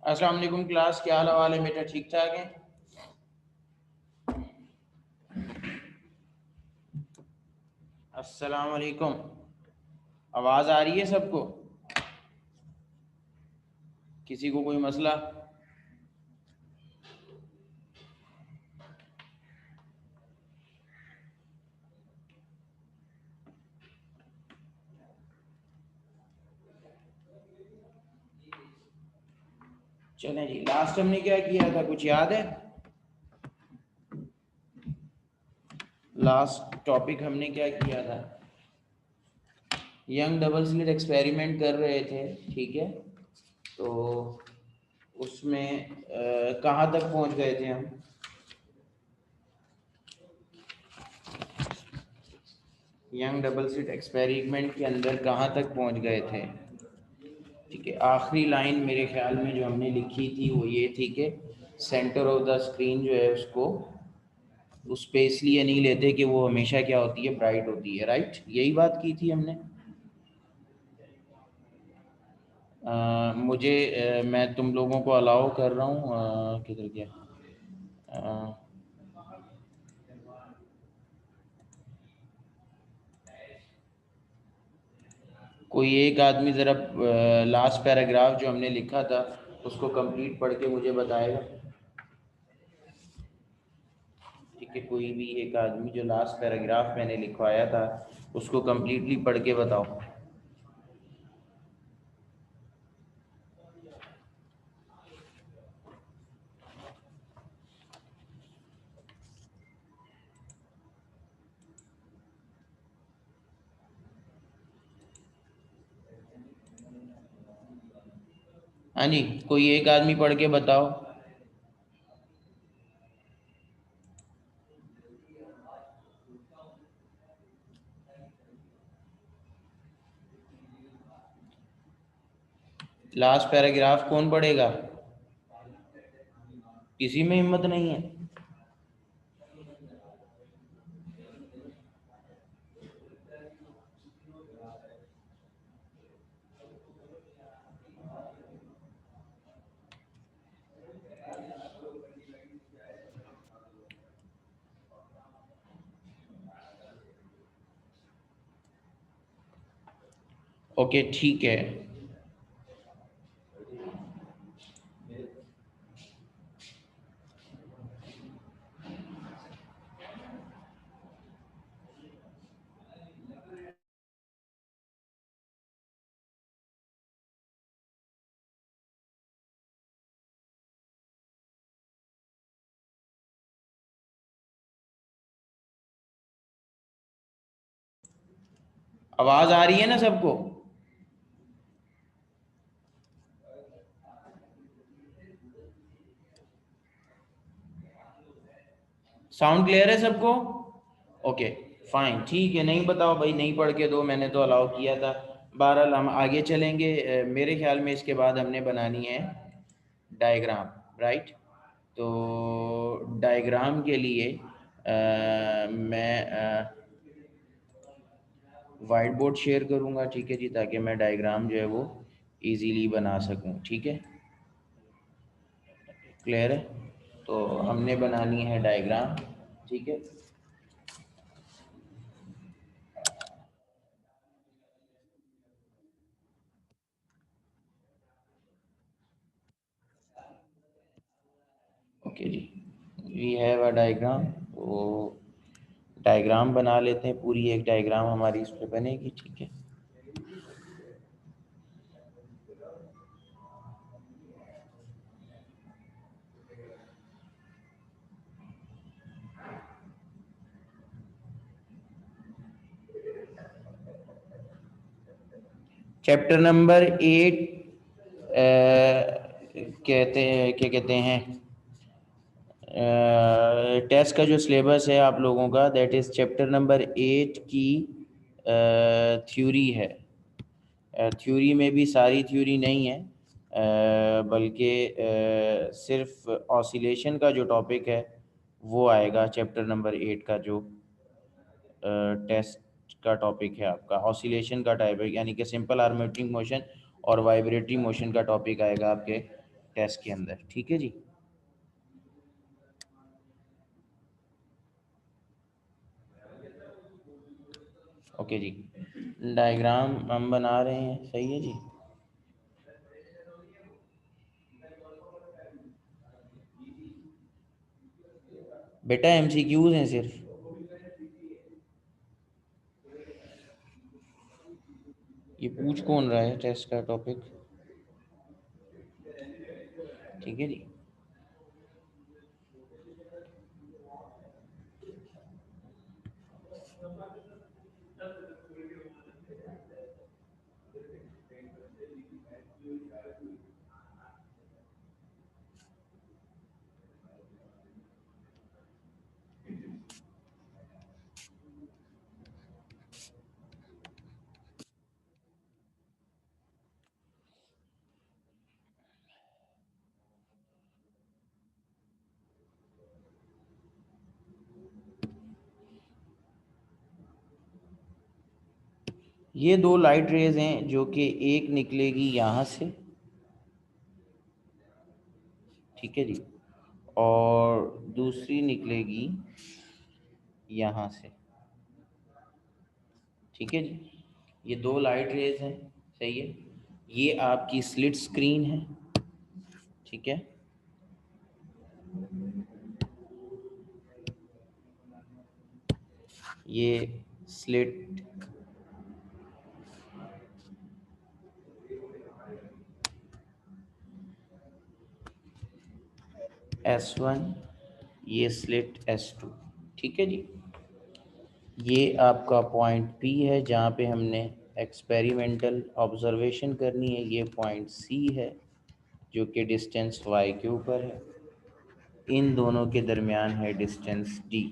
अस्सलाम वालेकुम क्लास, क्या हाल है बेटा? ठीक ठाक है? अस्सलाम वालेकुम। आवाज़ आ रही है सबको? किसी को कोई मसला? चलें जी, लास्ट हमने क्या किया था, कुछ याद है? लास्ट टॉपिक हमने क्या किया था? यंग डबल स्लिट एक्सपेरिमेंट कर रहे थे, ठीक है। तो उसमें कहाँ तक पहुँच गए थे हम? यंग डबल स्लिट एक्सपेरिमेंट के अंदर कहाँ तक पहुँच गए थे? ठीक है, आखिरी लाइन मेरे ख्याल में जो हमने लिखी थी वो ये थी कि सेंटर ऑफ द स्क्रीन जो है उसको उस पे इसलिए नहीं लेते कि वो हमेशा क्या होती है, ब्राइट होती है, राइट? यही बात की थी हमने। मुझे मैं तुम लोगों को अलाउ कर रहा हूँ, किधर गया? अ, कोई एक आदमी ज़रा लास्ट पैराग्राफ जो हमने लिखा था उसको कंप्लीट पढ़ के मुझे बताएगा। ठीक है, कोई भी एक आदमी जो लास्ट पैराग्राफ मैंने लिखवाया था उसको कंप्लीटली पढ़ के बताओ। हाँ जी, कोई एक आदमी पढ़ के बताओ। लास्ट पैराग्राफ कौन पढ़ेगा? किसी में हिम्मत नहीं है? ओके, ठीक है। आवाज़ आ रही है ना सबको? साउंड क्लियर है सबको? ओके, फाइन, ठीक है। नहीं बताओ भाई, नहीं पढ़ के दो, मैंने तो अलाउ किया था। बहरहाल हम आगे चलेंगे। मेरे ख्याल में इसके बाद हमने बनानी है डायग्राम, राइट? तो डायग्राम के लिए मैं वाइट बोर्ड शेयर करूँगा, ठीक है जी, ताकि मैं डायग्राम जो है वो इजीली बना सकूँ, ठीक है? क्लियर है? तो हमने बनानी है डायग्राम, ठीक है। ओके जी, वी हैव अ डायग्राम। तो डायग्राम बना लेते हैं, पूरी एक डायग्राम हमारी इस पे बनेगी, ठीक है। चैप्टर नंबर 8 कहते हैं, क्या कहते हैं, टेस्ट का जो सिलेबस है आप लोगों का, दैट इज़ चैप्टर नंबर 8 की थ्योरी है। थ्योरी में भी सारी थ्योरी नहीं है, बल्कि सिर्फ ऑसिलेशन का जो टॉपिक है वो आएगा चैप्टर नंबर 8 का, जो टेस्ट का टॉपिक है आपका ऑसिलेशन का टॉपिक, यानी कि सिंपल हार्मोनिक मोशन और वाइब्रेटरी मोशन का टॉपिक आएगा आपके टेस्ट के अंदर। ठीक है जी। ओके जी, डायग्राम हम बना रहे हैं, सही है जी। बेटा एमसीक्यूज हैं सिर्फ। ये पूछ कौन रहा है टेस्ट का टॉपिक? ठीक है जी। ये दो लाइट रेज हैं जो कि एक निकलेगी यहाँ से, ठीक है जी, और दूसरी निकलेगी यहाँ से। ठीक है जी, ये दो लाइट रेज हैं, सही है। ये आपकी स्लिट स्क्रीन है, ठीक है। ये स्लिट S1, ये स्लिट S2, ठीक है जी। ये आपका पॉइंट P है जहाँ पे हमने एक्सपेरिमेंटल ऑब्जर्वेशन करनी है। ये पॉइंट C है जो कि डिस्टेंस y के ऊपर है। इन दोनों के दरमियान है डिस्टेंस D।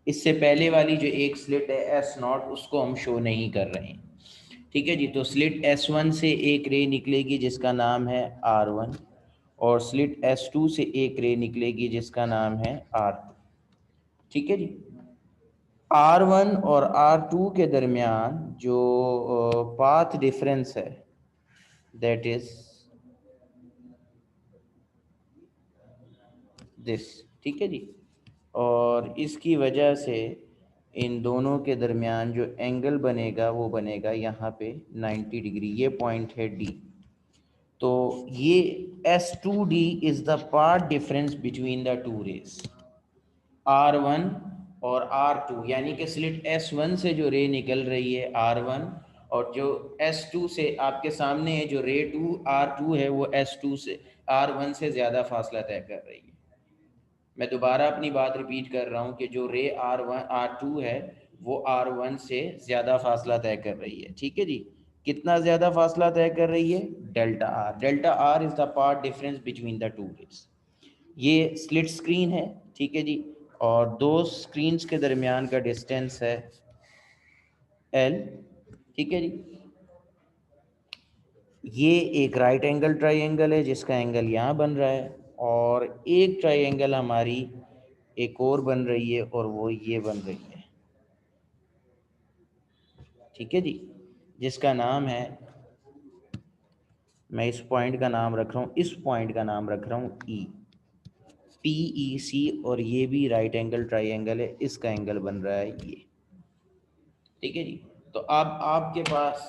इससे पहले वाली जो एक स्लिट है S0, उसको हम शो नहीं कर रहे हैं, ठीक है जी। तो स्लिट S1 से एक रे निकलेगी जिसका नाम है R1, और स्लिट S2 से एक रे निकलेगी जिसका नाम है R2, ठीक है जी। R1 और R2 के दरमियान जो पाथ डिफरेंस है, दैट इज दिस, ठीक है जी। और इसकी वजह से इन दोनों के दरमियान जो एंगल बनेगा वो बनेगा यहाँ पे 90 डिग्री। ये पॉइंट है D। तो ये S2D is the path difference between the two rays R1 और R2, यानी कि स्लिट S1 से जो रे निकल रही है R1, और जो S2 से आपके सामने है जो रे R2 है वो S2 से R1 से ज़्यादा फासला तय कर रही है। मैं दोबारा अपनी बात रिपीट कर रहा हूँ कि जो रे R2 है वो R1 से ज़्यादा फासला तय कर रही है, ठीक है जी। कितना ज़्यादा फासला तय कर रही है? Delta R। Delta R is the path difference between the two rays. ये स्लिट स्क्रीन है, ठीक है जी, और दो स्क्रीन्स के दरमियान का डिस्टेंस है L, ठीक है जी। ये एक राइट एंगल ट्राइंगल है जिसका एंगल यहाँ बन रहा है, और एक ट्राइंगल हमारी एक और बन रही है और वो ये बन रही है, ठीक है जी, जिसका नाम है, मैं इस पॉइंट का नाम रख रहा हूँ, इस पॉइंट का नाम रख रहा हूँ E, PEC। और ये भी राइट एंगल ट्राइंगल है, इसका एंगल बन रहा है ये, ठीक है जी। तो अब आपके पास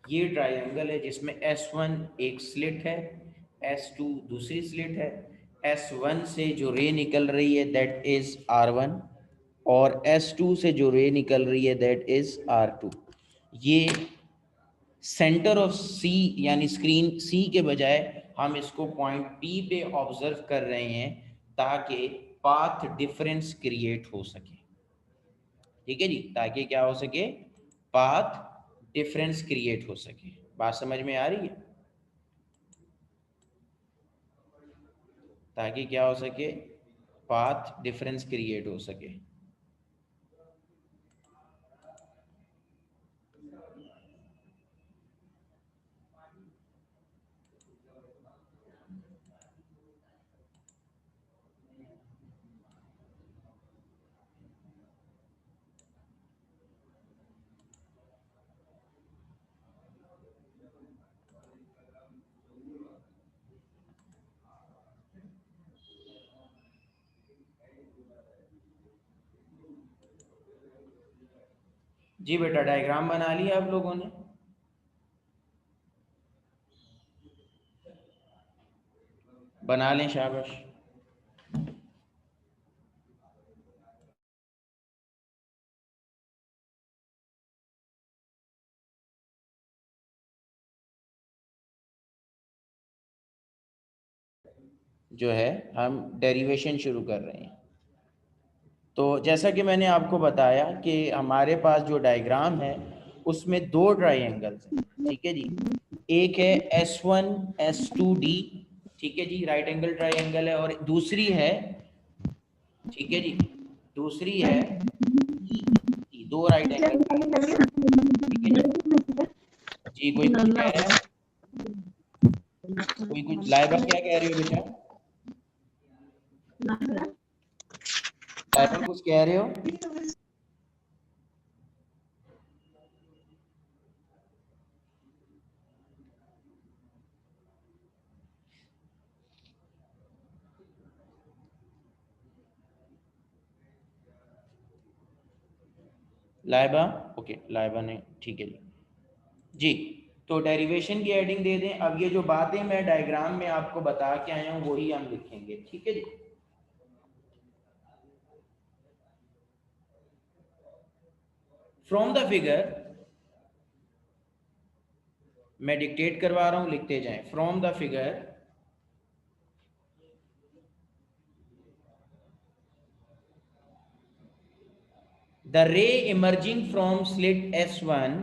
ये ट्राइंगल है जिसमें S1 एक स्लिट है, S2 दूसरी स्लिट है। S1 से जो रे निकल रही है दैट इज R1, और S2 से जो रे निकल रही है दैट इज R2। ये सेंटर ऑफ C यानी स्क्रीन C के बजाय हम इसको पॉइंट P पे ऑब्जर्व कर रहे हैं ताकि पाथ डिफरेंस क्रिएट हो सके, ठीक है जी, ताकि क्या हो सके? पाथ डिफरेंस क्रिएट हो सके। बात समझ में आ रही है? ताकि क्या हो सके? पाथ डिफरेंस क्रिएट हो सके। जी बेटा, डायग्राम बना लिया आप लोगों ने? बना लें, शाबाश। जो है हम डेरिवेशन शुरू कर रहे हैं। तो जैसा कि मैंने आपको बताया कि हमारे पास जो डायग्राम है उसमें दो ट्राइंगल्स हैं, ठीक है जी। एक है S1 S2D, ठीक है जी, राइट एंगल ट्राइंगल है, और दूसरी है, ठीक है जी, दूसरी है दो राइट एंगल, ठीक है जी। जी कोई कुछ कह रहा है? कोई कुछ, लाइबा क्या कह रही हो बेटा? लाइबा कुछ कह रहे हो? लाइबा, ओके, लाइबा ने, ठीक है जी। जी, तो डेरिवेशन की हेडिंग दे दें। अब ये जो बातें मैं डायग्राम में आपको बता के आया हूँ वही हम लिखेंगे, ठीक है जी। फ्रॉम द फिगर, मैं डिक्टेट करवा रहा हूँ, लिखते जाएं। From the figure, the ray emerging from slit S1,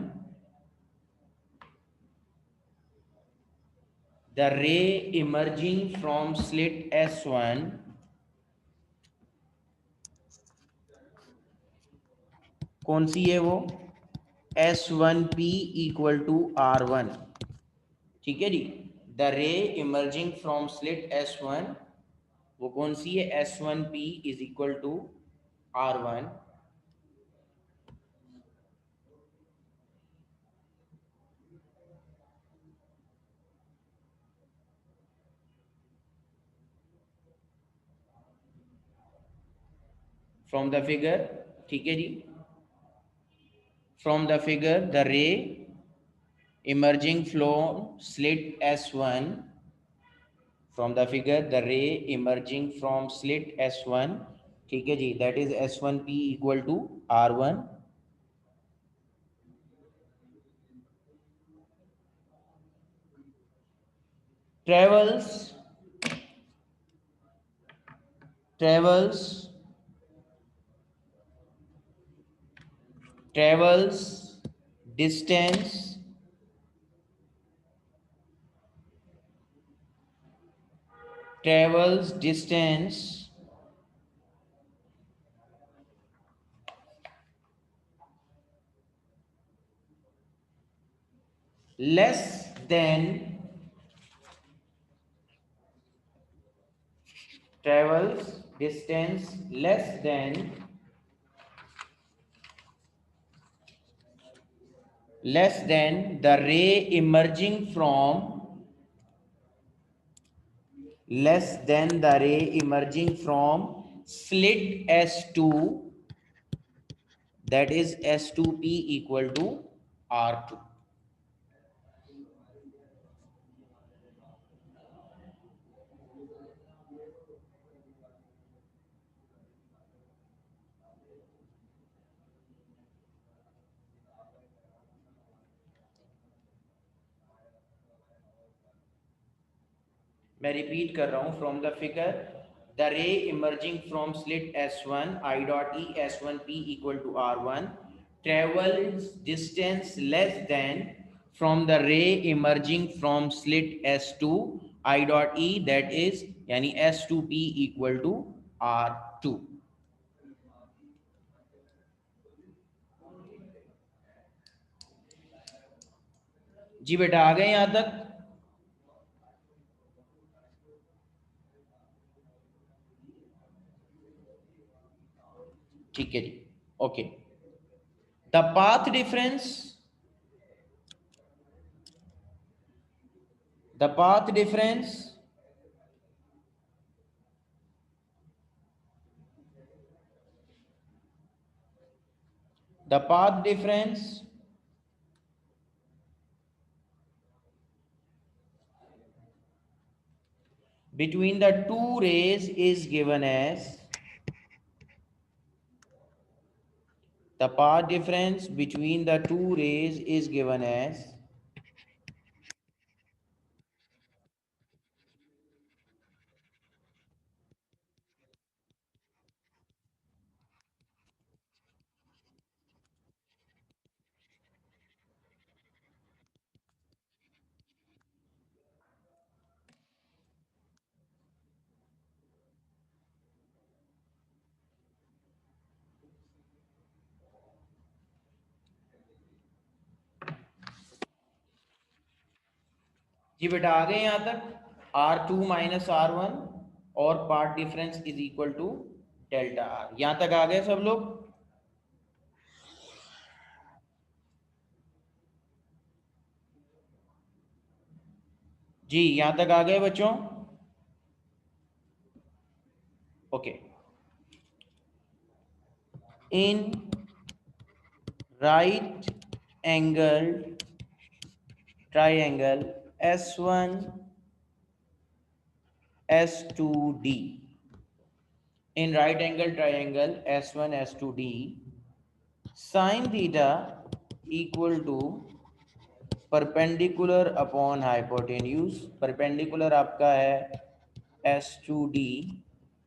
the ray emerging from slit S1 कौन सी है वो? S1P इक्वल टू R1, ठीक है जी। The ray emerging from slit S1, वो कौन सी है? S1P is equal to R1। From the figure, ठीक है जी, from the figure the ray emerging from slit S1, from the figure the ray emerging from slit S1, ठीक है जी, that is S1P equal to R1, travels travels travels distance travels distance less than travels distance less than the ray emerging from less than the ray emerging from slit S2, that is S2P equal to R2। मैं repeat कर रहा हूँ। From the figure the ray emerging from slit S1 I dot E S1P equal to R1 travels distance less than from the ray emerging from slit S2 I dot E, that is यानी S2P equal to R2। जी बेटा, आ गए यहाँ तक? ठीक है जी, okay. The path difference, the path difference the path difference between the two rays is given as the path difference between the two rays is given as जी बेटा आ गए यहाँ तक R2 माइनस R1 और path difference is equal to delta R। यहाँ तक आ गए सब लोग? जी यहाँ तक आ गए बच्चों? Okay. In right angle triangle S1 S2D, in right angle triangle S1 S2D, sin theta equal to perpendicular upon hypotenuse. Perpendicular आपका है S2D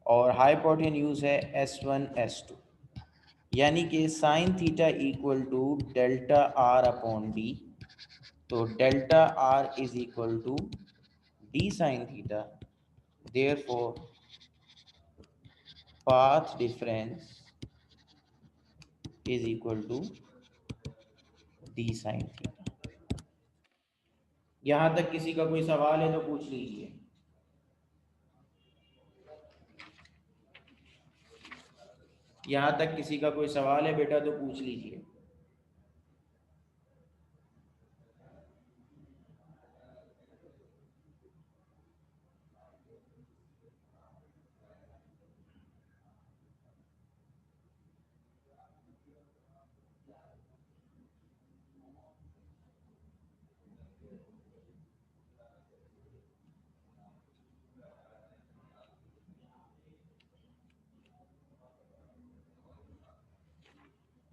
और हाइपोटेन्यूज है S1 S2, यानी कि sine theta equal to delta R upon D. तो delta R is equal to D sine theta, therefore path difference is equal to D sine theta. यहां तक किसी का कोई सवाल है तो पूछ लीजिए। यहां तक किसी का कोई सवाल है बेटा तो पूछ लीजिए।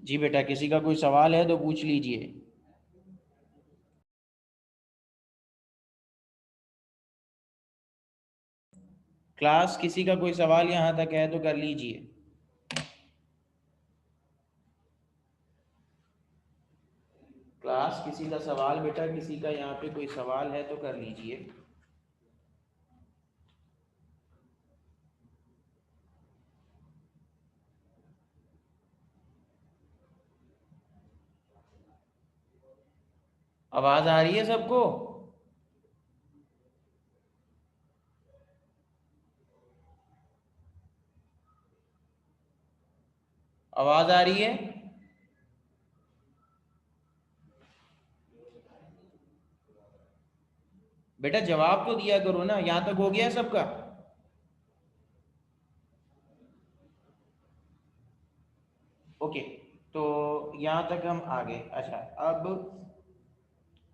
जी बेटा किसी का कोई सवाल है तो पूछ लीजिए। क्लास किसी का कोई सवाल यहां तक है तो कर लीजिए। क्लास किसी का सवाल बेटा, किसी का यहाँ पे कोई सवाल है तो कर लीजिए। आवाज आ रही है सबको? आवाज आ रही है? बेटा जवाब तो दिया करो ना। यहाँ तक हो गया सबका? ओके, तो यहाँ तक हम आ गए। अच्छा, अब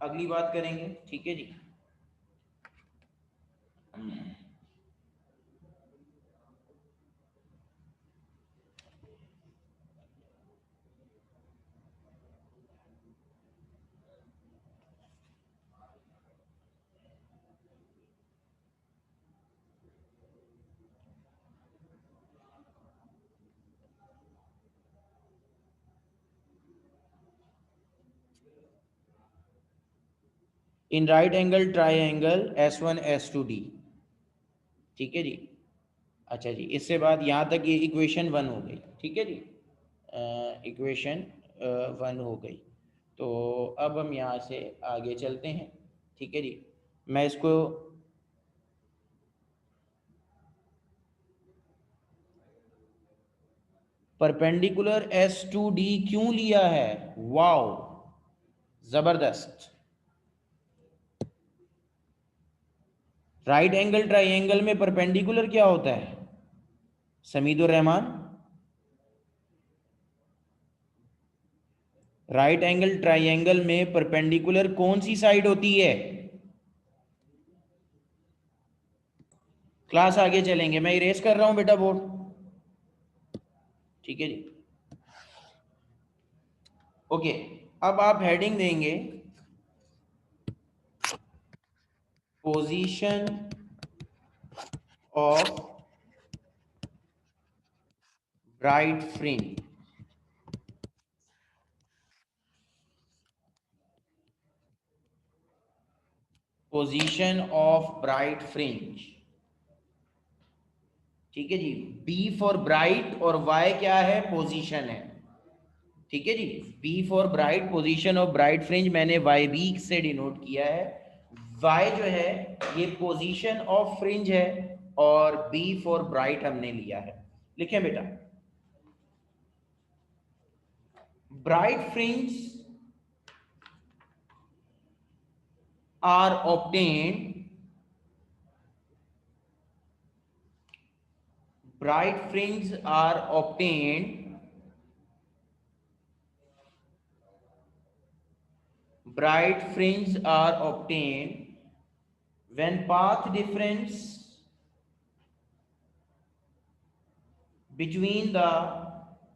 अगली बात करेंगे, ठीक है जी। In right angle triangle S1 S2D, ठीक है जी। अच्छा जी, इससे बाद यहाँ तक ये इक्वेशन 1 हो गई, ठीक है जी। इक्वेशन 1 हो गई। तो अब हम यहाँ से आगे चलते हैं, ठीक है जी। मैं इसको परपेंडिकुलर S2D क्यों लिया है? वाओ, जबरदस्त। राइट एंगल ट्राइंगल में परपेंडिकुलर क्या होता है समीदुर रहमान? राइट एंगल ट्राइंगल में परपेंडिकुलर कौन सी साइड होती है? क्लास आगे चलेंगे, मैं इरेज कर रहा हूं बेटा बोर्ड, ठीक है जी। ओके, अब आप हेडिंग देंगे position of bright fringe. Position of bright fringe, ठीक है जी। बी फॉर ब्राइट और वाई क्या है? पोजीशन है, ठीक है जी। B for bright, position of bright fringe मैंने वाई बी से डिनोट किया है। वाई जो है ये पोजीशन ऑफ फ्रिंज है और बी फॉर ब्राइट हमने लिया है। लिखें बेटा, bright fringe are obtained, bright fringes are obtained, bright fringes are obtained when path difference between the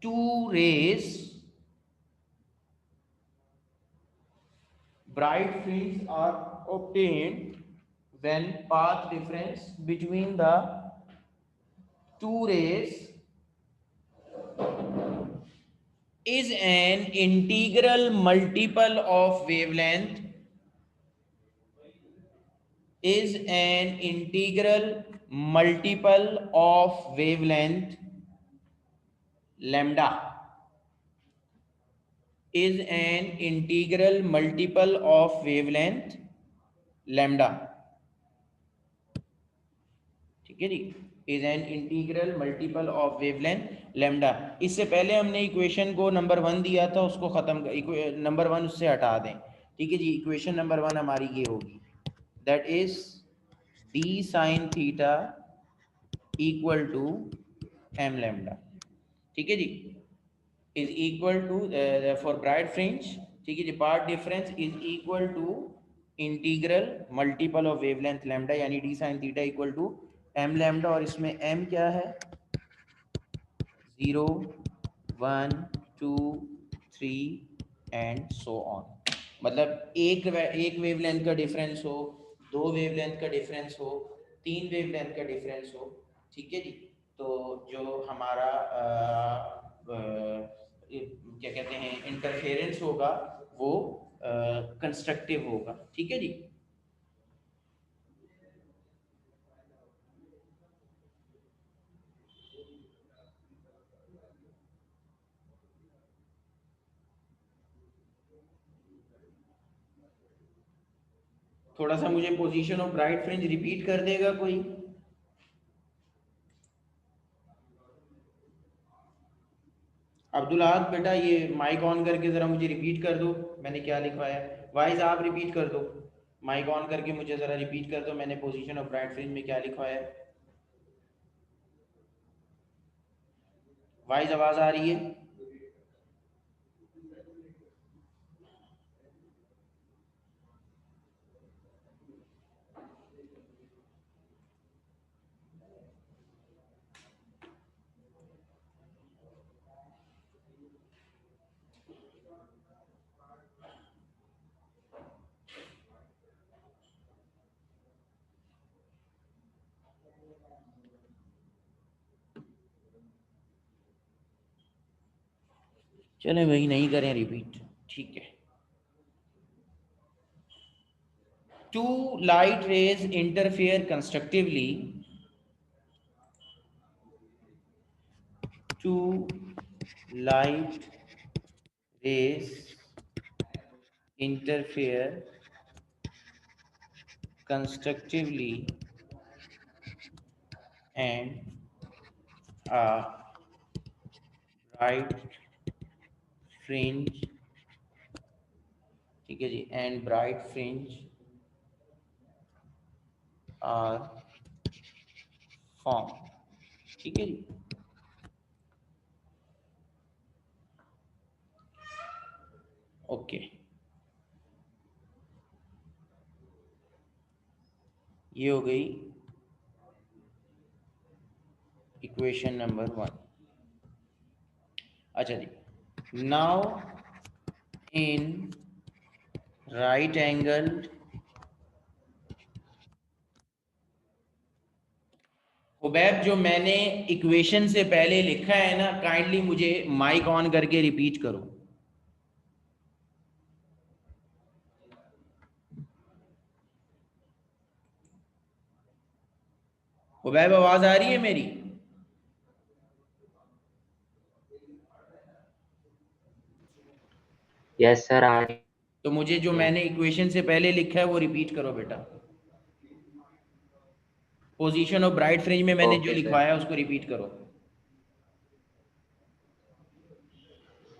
two rays, bright fringes are obtained when path difference between the two rays is an integral multiple of wavelength, is an integral multiple of wavelength lambda, is an integral multiple of wavelength lambda, ठीक है जी। Is N integral multiple of wavelength lambda. इससे पहले हमने equation को number 1 दिया था, उसको खत्म, नंबर 1 उससे हटा दें, ठीक है जी। इक्वेशन नंबर 1 हमारी ये होगी, that is D sine theta equal to M lambda, ठीक है जी। Is equal to for bright fringe, ठीक है जी, path difference is equal to integral multiple of wavelength lambda, यानी D sine theta equal to M lambda. और इसमें M क्या है? 0 1 2 3 एंड सो ऑन। मतलब एक वेवलेंथ का डिफरेंस हो, दो वेवलेंथ का डिफरेंस हो, तीन वेवलेंथ का डिफरेंस हो, ठीक है जी। तो जो हमारा क्या कहते हैं इंटरफेरेंस होगा वो कंस्ट्रक्टिव होगा, ठीक है जी। थोड़ा सा मुझे position of bright fringe repeat कर देगा कोई? अब्दुल आहद बेटा ये माइक ऑन करके ज़रा मुझे रिपीट कर दो मैंने क्या लिखवाया है। वाइज आप रिपीट कर दो, माइक ऑन करके मुझे ज़रा रिपीट कर दो मैंने पोजीशन ऑफ ब्राइट फ्रिंज में क्या लिखवाया है। वाइज आवाज़ आ रही है? चलें भाई नहीं करें रिपीट, ठीक है। Two light rays interfere constructively. Two light rays interfere constructively and a bright fringe, ठीक है जी, and bright fringe are formed, ठीक है जी। ओके, ये हो गई इक्वेशन नंबर 1। अच्छा जी, नाउ इन राइट एंगल हुबैब, जो मैंने इक्वेशन से पहले लिखा है ना, काइंडली मुझे माइक ऑन करके रिपीट करो। हुबैब, आवाज आ रही है मेरी? यस सर, आ रही तो मुझे जो है। मैंने इक्वेशन से पहले लिखा है वो रिपीट करो बेटा। पोजीशन ऑफ ब्राइट फ्रिंज में मैंने जो ओके सर। लिखवाया उसको रिपीट करो।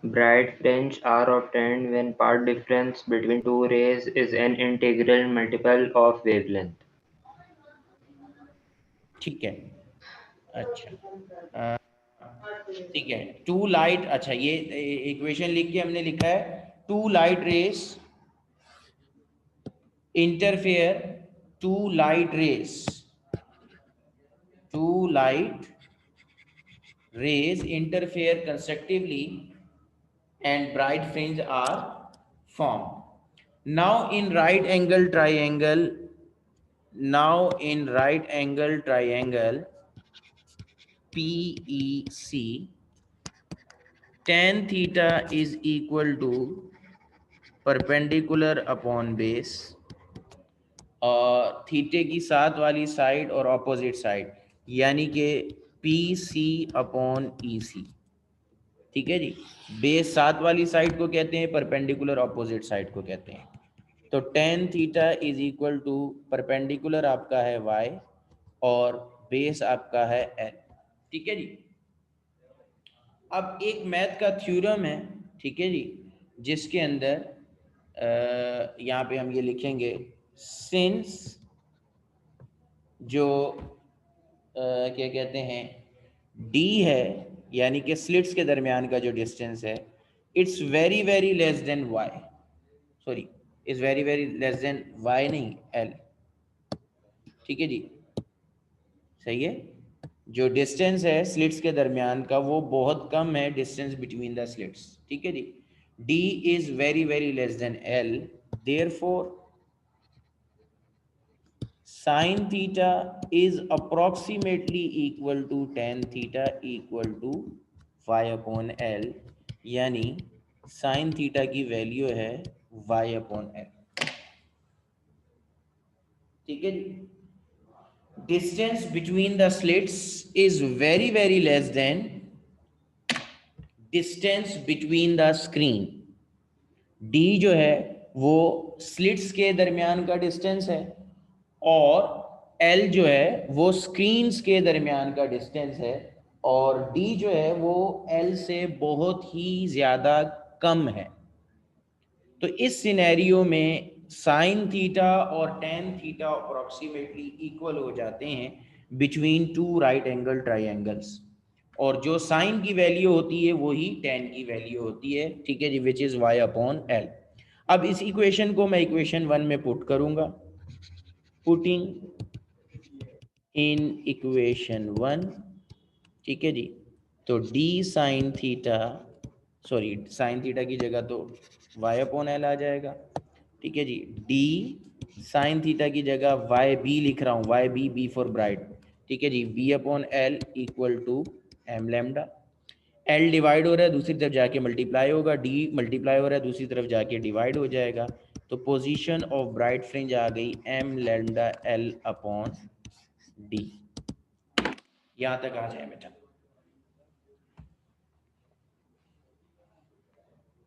Bright fringe are obtained when path difference between two rays is an integral multiple of wavelength. ठीक है, अच्छा, ठीक है। टू लाइट, अच्छा ये इक्वेशन लिख के हमने लिखा है, two light rays interfere, two light rays, two light rays interfere consecutively and bright fringe are formed. Now in right angle triangle, now in right angle triangle PEC, tan theta is equal to perpendicular upon base, और थीटे की साथ वाली side और opposite side, यानी कि P C upon ई सी। ठीक है जी, base साथ वाली साइड को कहते हैं, परपेंडिकुलर ऑपोजिट साइड को कहते हैं। तो tan theta is equal to perpendicular आपका है y और बेस आपका है l। ठीक है जी। अब एक मैथ का थ्योरम है, ठीक है जी, जिसके अंदर यहाँ पे हम ये लिखेंगे, सिंस जो क्या कहते हैं d है, यानी कि स्लिट्स के दरमियान का जो डिस्टेंस है, it's very very less then y, sorry is very very less then y नहीं l। ठीक है जी, सही है। जो डिस्टेंस है स्लिट्स के दरमियान का वो बहुत कम है, डिस्टेंस बिटवीन द स्लिट्स। ठीक है जी, d is very very less then l, therefore sin theta is approximately equal to tan theta equal to y upon l, यानी sin theta की वैल्यू है y upon l। ठीक है जी, distance between the slits is very very less than distance between the screen. d जो है वो slits के दरमियान का डिस्टेंस है, और l जो है वो स्क्रीन्स के दरमियान का डिस्टेंस है, और d जो है वो l से बहुत ही ज़्यादा कम है। तो इस सिनेरियो में साइन थीटा और टेन थीटा अप्रोक्सीमेटली इक्वल हो जाते हैं between two right angle triangles, और जो साइन की वैल्यू होती है वही टेन की वैल्यू होती है। ठीक है जी, which is y upon l। अब इस इक्वेशन को मैं इक्वेशन 1 में पुट करूंगा, पुटिंग इन इक्वेशन 1। ठीक है जी, तो d sine theta, sorry sine theta की जगह तो y अपॉन l आ जाएगा। ठीक है जी, d साइन थीटा की जगह वाई बी लिख रहा हूँ, Y B, B for bright. ठीक है जी, b upon l equal to M lambda. l divide हो रहा है, दूसरी तरफ जाके मल्टीप्लाई होगा, d मल्टीप्लाई हो रहा है, दूसरी तरफ जाके डिवाइड हो जाएगा। तो पोजीशन ऑफ ब्राइट फ्रिंज आ गई m lambda l upon d। यहाँ तक आ जाए बेटा,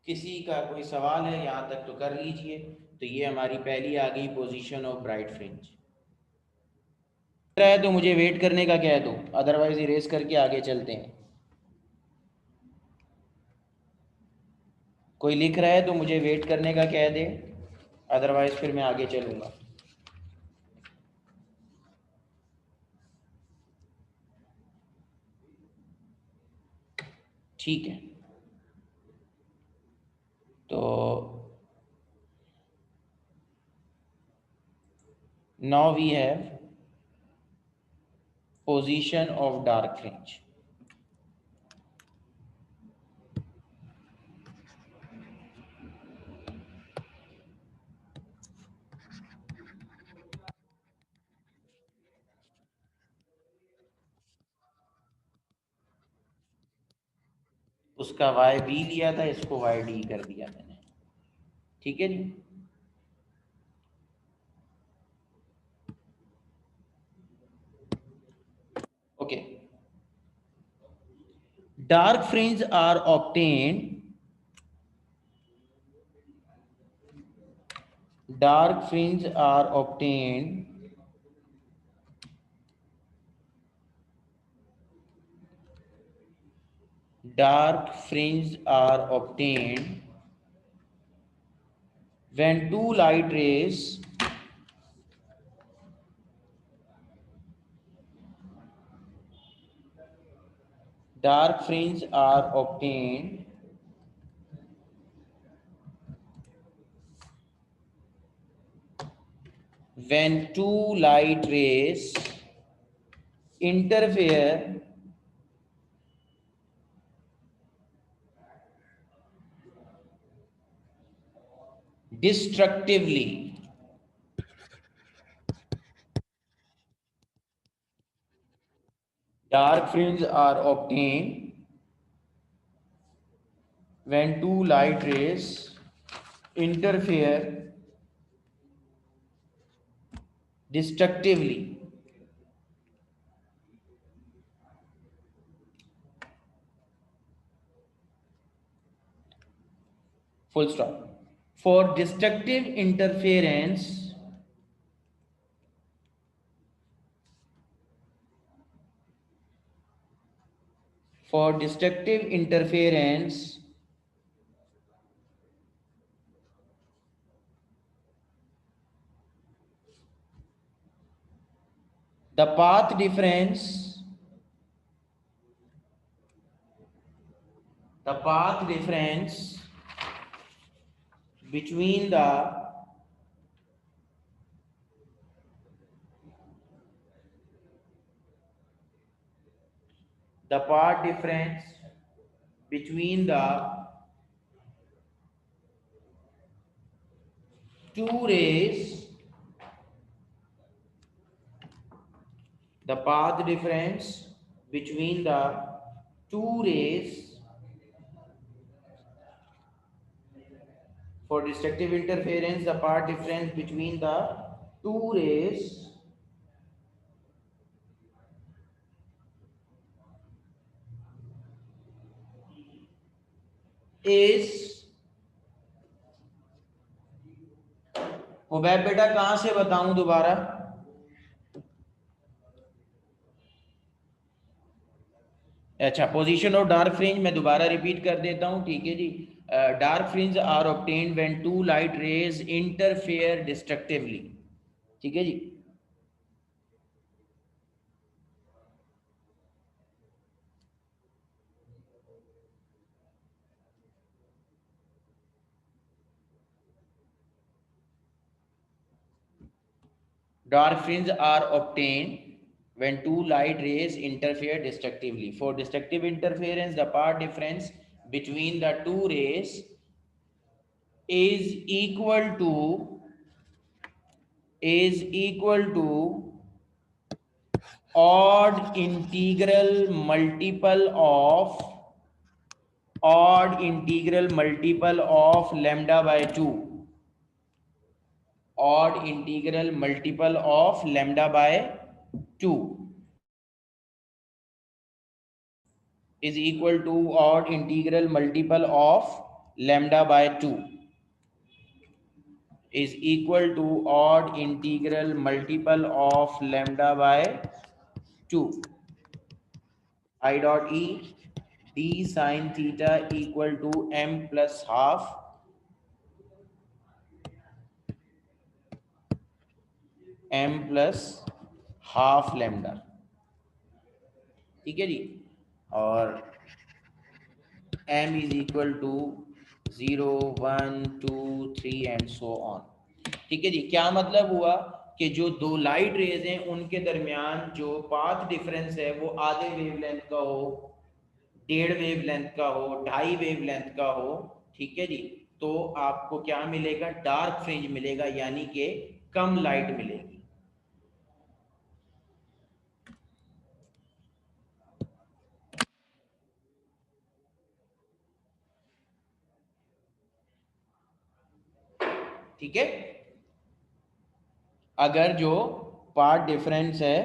किसी का कोई सवाल है यहाँ तक तो कर लीजिए। तो ये हमारी पहली आ गई पोजीशन ऑफ ब्राइट फ्रिंज। है तो मुझे वेट करने का कह दो, अदरवाइज इरेज करके आगे चलते हैं। कोई लिख रहा है तो मुझे वेट करने का कह दे, अदरवाइज फिर मैं आगे चलूंगा। ठीक है, तो now we have position of dark fringe. उसका वाई बी लिया था, इसको वाई डी कर दिया मैंने, ठीक है जी। Okay, dark fringe are obtained, dark fringe are obtained dark fringe are obtained when two light rays dark fringe are obtained when two light rays interfere destructively dark fringe are obtained when two light rays interfere destructively full stop. For destructive interference, the path difference between the path difference between the two rays, the path difference between the two rays for destructive interference, the path difference between the two rays is मुबैब बेटा कहां से बताऊं दोबारा? अच्छा, position of dark fringe मैं दोबारा repeat कर देता हूं, ठीक है जी। Dark fringe are obtained when two light rays interfere destructively, ठीक है जी। Dark fringe are obtained when two light rays interfere destructively. For destructive interference, the path difference between the two rays is equal to odd integral multiple of lambda by 2. Odd integral multiple of lambda by 2 is equal to odd integral multiple of lambda by 2 is equal to odd integral multiple of lambda by 2. I dot E d sine theta equal to m plus half lambda, ठीक है जी। और m is equal to 0 1 2 3 and so on, ठीक है जी। क्या मतलब हुआ कि जो दो लाइट रेज हैं उनके दरमियान जो पाथ डिफरेंस है वो आधे वेवलेंथ का हो, 1.5 वेवलेंथ का हो, 2.5 वेवलेंथ का हो, ठीक है जी, तो आपको क्या मिलेगा, डार्क फ्रिंज मिलेगा, यानी कि कम लाइट मिलेगी। ठीक है, अगर जो पाथ डिफरेंस है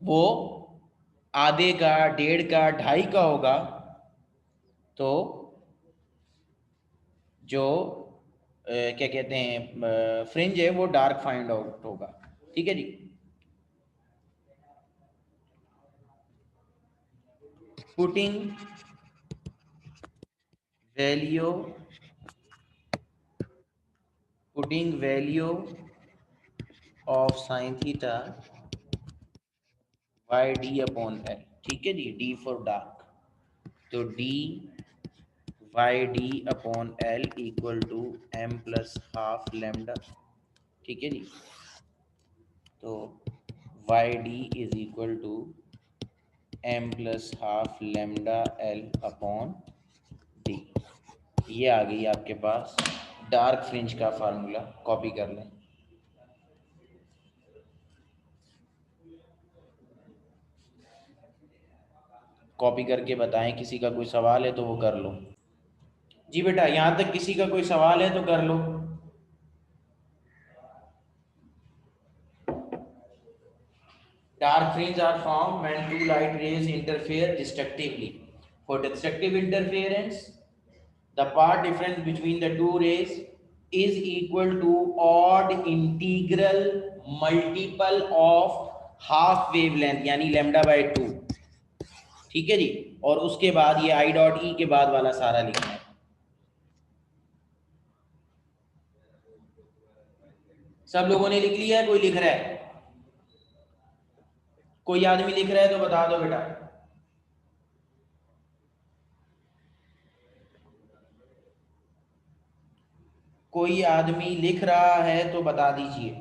वो आधे का, 1.5 का, 2.5 का होगा, तो जो क्या कहते हैं फ्रिंज है वो डार्क फाइंड आउट होगा। ठीक है जी, putting value of sine theta by D upon L. ठीक है जी, डी फॉर डार्क, तो D Y D upon L equal to M plus half lambda. ठीक है जी, तो Y D is equal to M plus half lambda L upon D. ये आ गई आपके पास डार्क फ्रिंज का फार्मूला, कॉपी कर लें। कॉपी करके बताएं, किसी का कोई सवाल है तो वो कर लो। जी बेटा, यहाँ तक किसी का कोई सवाल है तो कर लो। Dark fringes are formed when two light rays interfere destructively. For destructive interference, the path difference between the two rays is equal to odd integral multiple of half wavelength यानी lambda by 2। ठीक है जी, और उसके बाद ये I dot E के बाद वाला सारा लिखना है। सब लोगों ने लिख लिया है? कोई लिख रहा है? कोई आदमी लिख रहा है तो बता दो बेटा। कोई आदमी लिख रहा है तो बता दीजिए।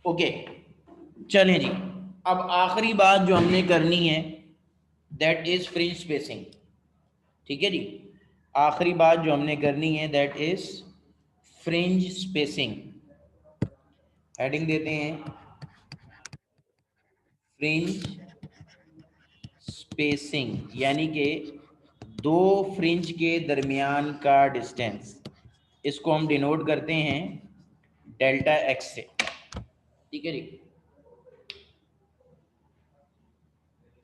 ओके, चलें जी, अब आखिरी बात जो हमने करनी है दैट इज फ्रिंज स्पेसिंग। ठीक है जी, आखिरी बात जो हमने करनी है that is fringe spacing. Heading देते हैं फ्रिंज स्पेसिंग, यानी कि दो फ्रिंज के दरमियान का डिस्टेंस। इसको हम डिनोट करते हैं डेल्टा एक्स से। ठीक है जी,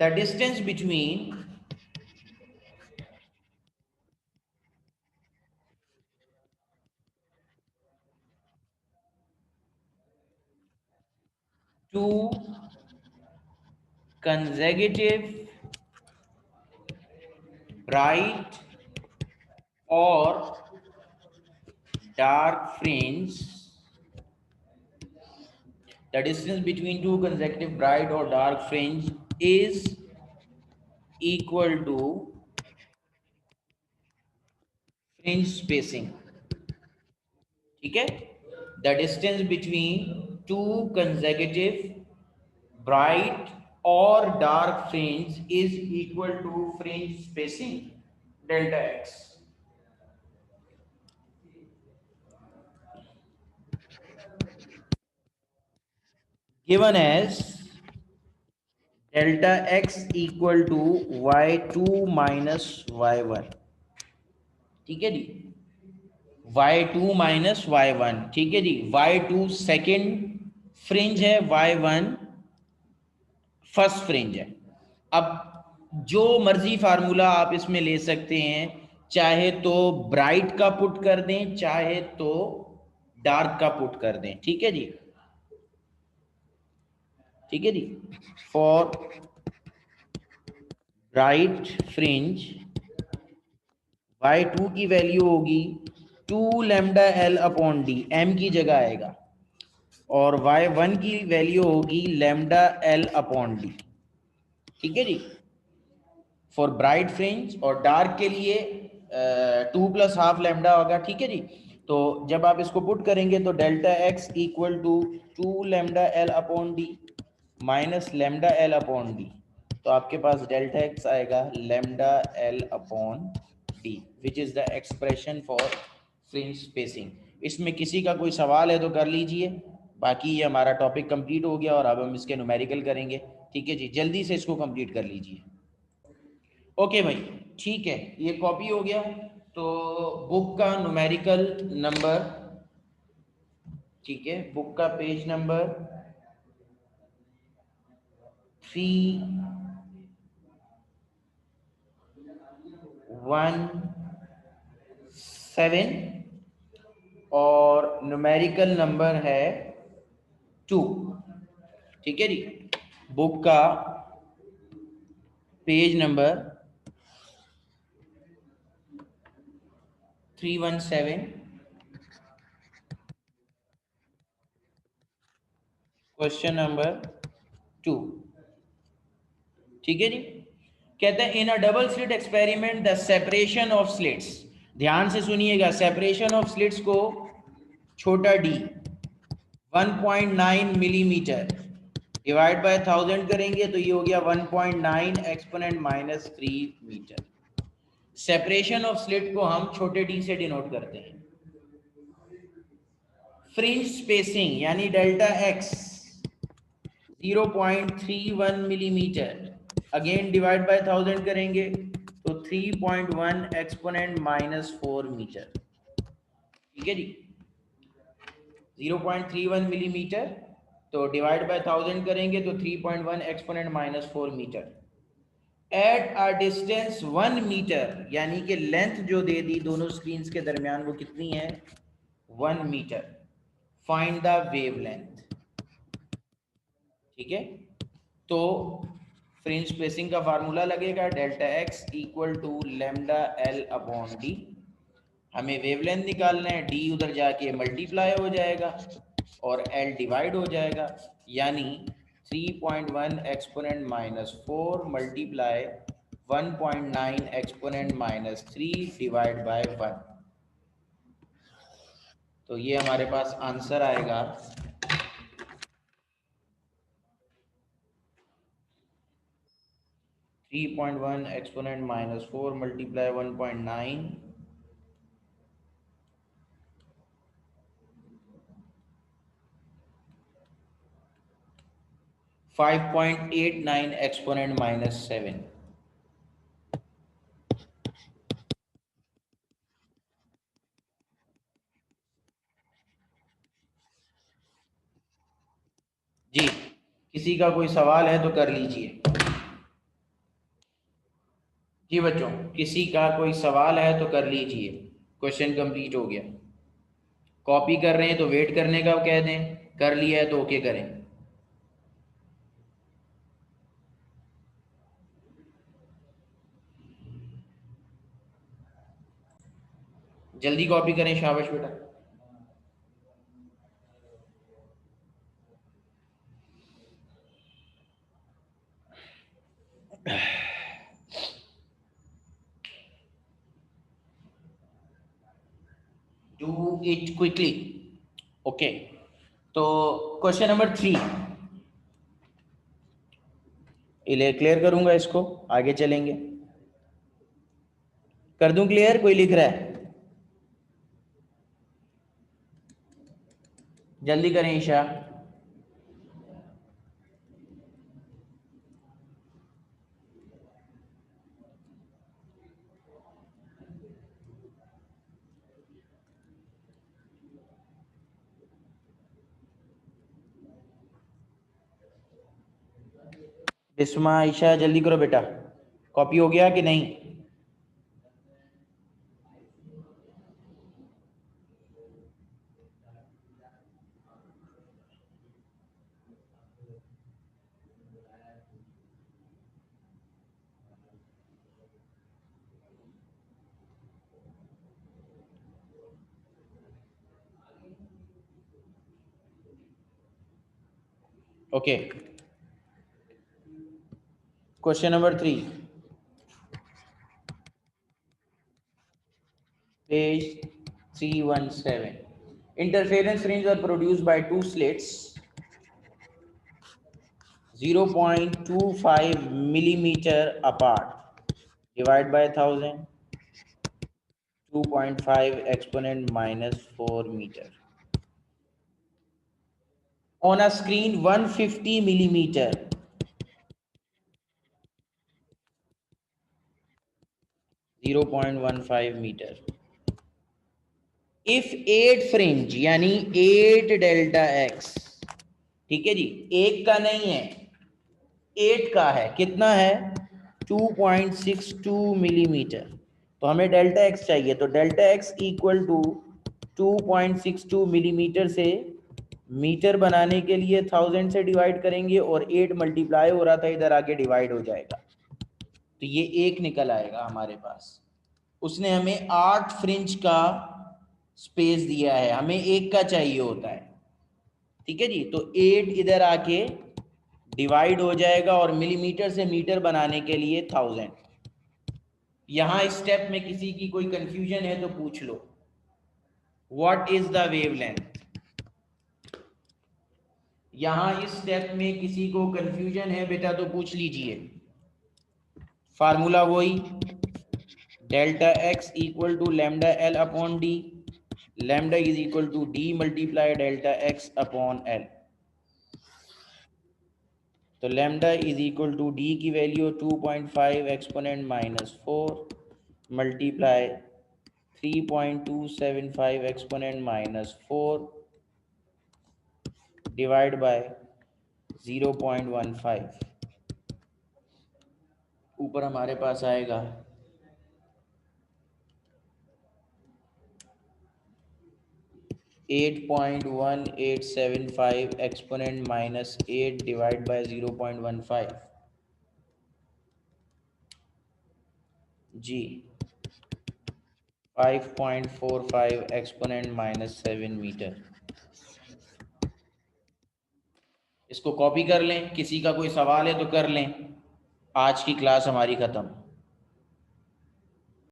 the distance between two consecutive bright or dark fringe, the distance between two consecutive bright or dark fringe is equal to fringe spacing। ठीक है, the distance between two consecutive bright or dark fringe is equal to fringe spacing delta x, given as delta x equal to y2 minus y1। ठीक है जी, y2 minus y1। ठीक है जी, y2 second fringe है, y1 first fringe है। अब जो मर्जी formula आप इसमें ले सकते हैं, चाहे तो ब्राइट का पुट कर दें, चाहे तो डार्क का पुट कर दें। ठीक है जी, ठीक है जी, फॉर ब्राइट फ्रिंज y2 की वैल्यू होगी 2 lambda L upon D, M की जगह आएगा, और y1 की वैल्यू होगी लैम्डा एल अपॉन डी। ठीक है जी, फॉर ब्राइट फ्रिंज, और डार्क के लिए 2 + ½ लैम्डा होगा, ठीक है जी। तो जब आप इसको पुट करेंगे तो delta X equal to 2 lambda L upon D minus lambda L upon D, तो आपके पास डेल्टा एक्स आएगा lambda L upon D, which is the expression for fringe spacing. इसमें किसी का कोई सवाल है तो कर लीजिए, बाकी ये हमारा टॉपिक कंप्लीट हो गया और अब हम इसके न्यूमेरिकल करेंगे, ठीक है जी। जल्दी से इसको कंप्लीट कर लीजिए। ओके भाई, ठीक है, ये कॉपी हो गया। तो बुक का न्यूमेरिकल नंबर, ठीक है, बुक का पेज नंबर 317 और न्यूमेरिकल नंबर है 2, ठीक है जी। बुक का पेज नंबर 317, क्वेश्चन नंबर 2, ठीक है जी। कहते हैं in a double slit experiment the separation of slits, ध्यान से सुनिएगा, सेपरेशन ऑफ स्लिट्स को छोटा डी 1.9 मिलीमीटर डिवाइड बाय 1000 करेंगे तो ये हो गया 1.9 exponent -3 metre. Separation of slit को हम छोटे डी से डिनोट करते हैं। फ्रिंज स्पेसिंग यानी delta X 0.31 millimetre, again divide by 1000 करेंगे तो 3.1 एक्सपोनेंट -4 मीटर, ठीक है जी। 0.31 मिलीमीटर, तो डिवाइड बाय 1000 करेंगे तो 3.1 exponent -4 metre. At a distance 1 metre, यानी कि लेंथ जो दे दी दोनों स्क्रीन्स के दरमियान वो कितनी है, 1 मीटर। फाइंड द वेवलेंथ, ठीक है। तो फ्रिंज स्पेसिंग का फार्मूला लगेगा delta X equal to lambda L upon D. हमें वेवलेंथ निकालना है, डी उधर जाके मल्टीप्लाई हो जाएगा और एल डिवाइड हो जाएगा, यानी 3.1 exponent -4 multiply 1.9 exponent -3 divide by 1। तो ये हमारे पास आंसर आएगा 3.1 एक्सपोनेंट -4 मल्टीप्लाई 1.9 5.89 एक्सपोनेंट -7। जी, किसी का कोई सवाल है तो कर लीजिए। जी बच्चों, किसी का कोई सवाल है तो कर लीजिए, क्वेश्चन कंप्लीट हो गया। कॉपी कर रहे हैं तो वेट करने का कह दें, कर लिया है तो ओके करें। जल्दी कॉपी करें, शाबाश बेटा। Do it quickly. ओके, तो क्वेश्चन नंबर 3 क्लियर करूंगा, इसको आगे चलेंगे। कर दूं क्लियर, कोई लिख रहा है? जल्दी करें ईशा। बिस्मा, ईशा जल्दी करो बेटा, कॉपी हो गया कि नहीं? Okay, question number 3, Page 317. Interference fringes are produced by two slits 0.25 millimeter apart. Divide by 1000. 2.5 exponent minus 4 meter. On a screen 150 millimeter. 0.15 meter. If 8 fringe यानी 8 डेल्टा एक्स, ठीक है जी, एक का नहीं है, 8 का है, कितना है 2.62 मिलीमीटर, तो हमें डेल्टा एक्स चाहिए, तो delta X equal to 2.62 millimetre से मीटर बनाने के लिए 1000 से डिवाइड करेंगे और 8 मल्टीप्लाई हो रहा था इधर आके डिवाइड हो जाएगा, तो ये एक निकल आएगा हमारे पास। उसने हमें 8 फ्रिंज का स्पेस दिया है, हमें एक का चाहिए होता है, ठीक है जी, तो 8 इधर आके डिवाइड हो जाएगा और मिलीमीटर से मीटर बनाने के लिए 1000। यहां इस स्टेप में किसी की कोई कंफ्यूजन है तो पूछ लो, व्हाट इज द वेवलेंथ। यहां इस स्टेप में किसी को कंफ्यूजन है बेटा तो पूछ लीजिए। फार्मूला वही, delta X equal to lambda L upon D, lambda is equal to D multiply delta X upon L. तो lambda is equal to D की value 2.5 exponent minus 4 multiply 3.275 exponent minus 4 divide by 0.15। ऊपर हमारे पास आएगा 8.1875 exponent minus 8 divide by 0.15 जी 5.45 exponent minus 7 metre. इसको copy कर लें, किसी का कोई सवाल है तो कर लें। आज की क्लास हमारी ख़त्म।